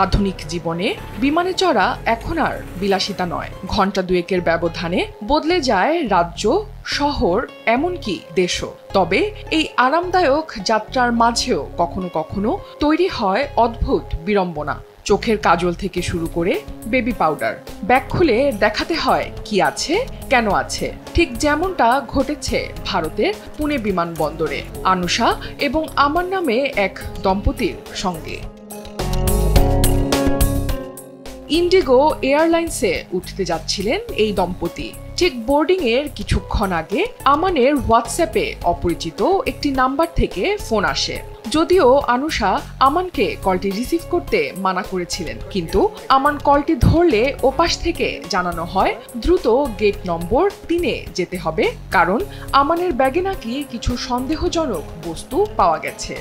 আধুনিক জীবনে বিমানে চড়া এখন আর বিলাসিতা নয়, ঘন্টা দুয়েকের ব্যবধানে বদলে যায় রাজ্য, শহর, এমনকি দেশও। তবে এই আরামদায়ক যাত্রার মাঝেও কখনো কখনো তৈরি হয় অদ্ভুত বিড়ম্বনা। চোখের কাজল থেকে শুরু করে বেবি পাউডার, ব্যাগ খুলে দেখাতে হয় কি আছে, কেন আছে। ঠিক যেমনটা ঘটেছে ভারতের পুনে বিমানবন্দরে আনুষা এবং আমার নামে এক দম্পতির সঙ্গে। ইন্ডিগো এয়ারলাইন্সে উঠতে যাচ্ছিলেন এই দম্পতি। ঠিক বোর্ডিং এর কিছুক্ষণ আগে আমানের হোয়াটসঅ্যাপে অপরিচিত একটি নাম্বার থেকে ফোন আসে। যদিও আনুষা আমানকে কলটি রিসিভ করতে মানা করেছিলেন, কিন্তু আমান কলটি ধরলে ওপাশ থেকে জানানো হয় দ্রুত গেট নম্বর 3-এ যেতে হবে, কারণ আমানের ব্যাগে নাকি কিছু সন্দেহজনক বস্তু পাওয়া গেছে।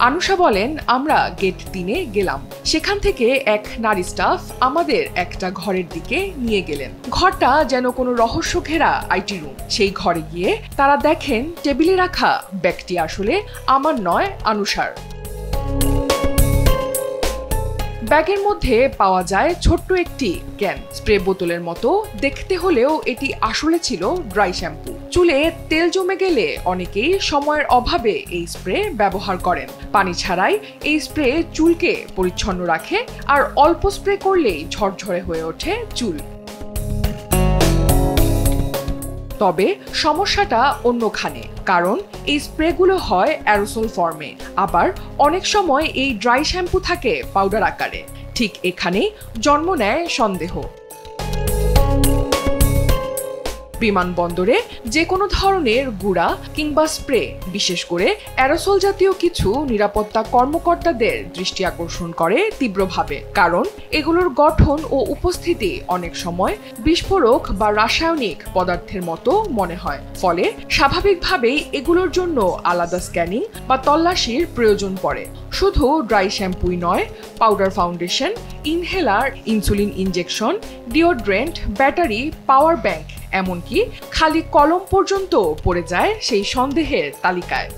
আনুষা বলেন, আমরা গেট 3-এ গেলাম। সেখান থেকে এক নারী স্টাফ আমাদের একটা ঘরের দিকে নিয়ে গেলেন। ঘরটা যেন কোনো রহস্য ঘেরা আইটি রুম। সেই ঘরে গিয়ে তারা দেখেন টেবিলে রাখা ব্যাগটি আসলে আমার নয়, আনুষার। ব্যাগের মধ্যে পাওয়া যায় ছোট্ট একটি ক্যান, স্প্রে বোতলের মতো দেখতে হলেও এটি আসলে ছিল ড্রাই শ্যাম্পু। চুলে তেল জমে গেলে অনেকেই সময়ের অভাবে এই স্প্রে ব্যবহার করেন। পানি ছাড়াই এই স্প্রে চুলকে পরিচ্ছন্ন রাখে, আর অল্প স্প্রে করলেই ঝরঝরে হয়ে ওঠে চুল। তবে সমস্যাটা অন্যখানে, কারণ এই স্প্রেগুলো হয় অ্যারোসল ফর্মে, আবার অনেক সময় এই ড্রাই শ্যাম্পু থাকে পাউডার আকারে। ঠিক এখানেই জন্ম নেয় সন্দেহ। বিমানবন্দরে যে কোনো ধরনের গুঁড়া কিংবা স্প্রে, বিশেষ করে অ্যারোসল জাতীয় কিছু নিরাপত্তা কর্মকর্তাদের দৃষ্টি আকর্ষণ করে তীব্রভাবে, কারণ এগুলোর গঠন ও উপস্থিতি অনেক সময় বিস্ফোরক বা রাসায়নিক পদার্থের মতো মনে হয়। ফলে স্বাভাবিকভাবেই এগুলোর জন্য আলাদা স্ক্যানিং বা তল্লাশির প্রয়োজন পড়ে। শুধু ড্রাই শ্যাম্পুই নয়, powder, foundation, inhaler, insulin injection, deodorant, battery, power bank, এমনকি খালি কলম পর্যন্ত পড়ে যায় সেই সন্দেহের তালিকায়।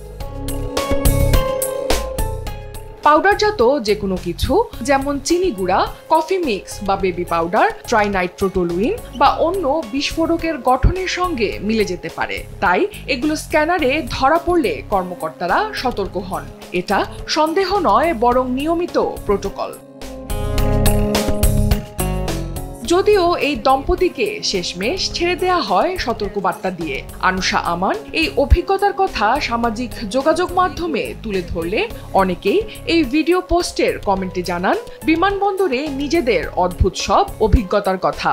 পাউডারজাত যে কোনো কিছু, যেমন চিনি গুঁড়া, কফি মিক্স বা বেবি পাউডার, ট্রাইনাইট্রোটলুইন বা অন্য বিস্ফোরকের গঠনের সঙ্গে মিলে যেতে পারে। তাই এগুলো স্ক্যানারে ধরা পড়লে কর্মকর্তারা সতর্ক হন। এটা সন্দেহ নয়, বরং নিয়মিত প্রোটোকল। যদিও এই দম্পতিকে শেষমেশ ছেড়ে দেয়া হয় সতর্কবার্তা দিয়ে। আনুষা আমান এই অভিজ্ঞতার কথা সামাজিক যোগাযোগ মাধ্যমে তুলে ধরলে অনেকেই এই ভিডিও পোস্টের কমেন্টে জানান বিমানবন্দরে নিজেদের অদ্ভুত সব অভিজ্ঞতার কথা।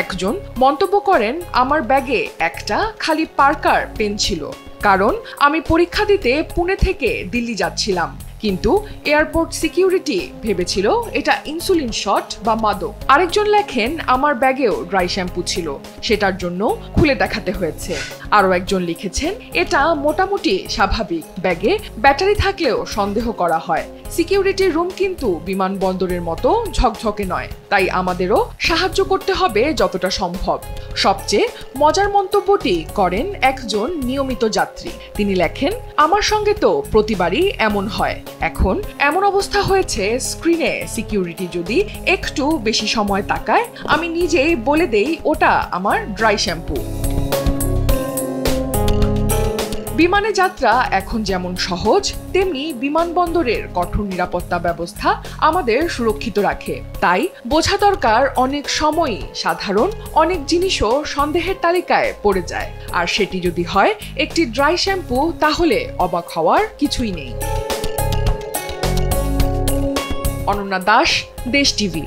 একজন মন্তব্য করেন, আমার ব্যাগে একটা খালি পার্কার পেন ছিল, কারণ আমি পরীক্ষা দিতে পুনে থেকে দিল্লি যাচ্ছিলাম, কিন্তু এয়ারপোর্ট সিকিউরিটি ভেবেছিল এটা ইনসুলিন শট বা মাদক। আরেকজন লেখেন, আমার ব্যাগেও ড্রাই শ্যাম্পু ছিল, সেটার জন্য খুলে দেখাতে হয়েছে। আরও একজন লিখেছেন, এটা মোটামুটি স্বাভাবিক, ব্যাগে ব্যাটারি থাকলেও সন্দেহ করা হয়। সিকিউরিটি রুম কিন্তু বিমানবন্দরের মতো ঝকঝকে নয়, তাই আমাদেরও সাহায্য করতে হবে যতটা সম্ভব। সবচেয়ে মজার মন্তব্যটি করেন একজন নিয়মিত যাত্রী। তিনি লেখেন, আমার সঙ্গে তো প্রতিবারই এমন হয়। এখন এমন অবস্থা হয়েছে, স্ক্রিনে সিকিউরিটি যদি একটু বেশি সময় তাকায়, আমি নিজেই বলে দেই ওটা আমার ড্রাই শ্যাম্পু। বিমানে যাত্রা এখন যেমন সহজ, তেমনি বিমানবন্দরের কঠোর নিরাপত্তা ব্যবস্থা আমাদের সুরক্ষিত রাখে। তাই বোঝা দরকার, অনেক সময়ই সাধারণ অনেক জিনিসও সন্দেহের তালিকায় পড়ে যায়, আর সেটি যদি হয় একটি ড্রাই শ্যাম্পু, তাহলে অবাক হওয়ার কিছুই নেই। অনন্যা দাস, দেশ টিভি।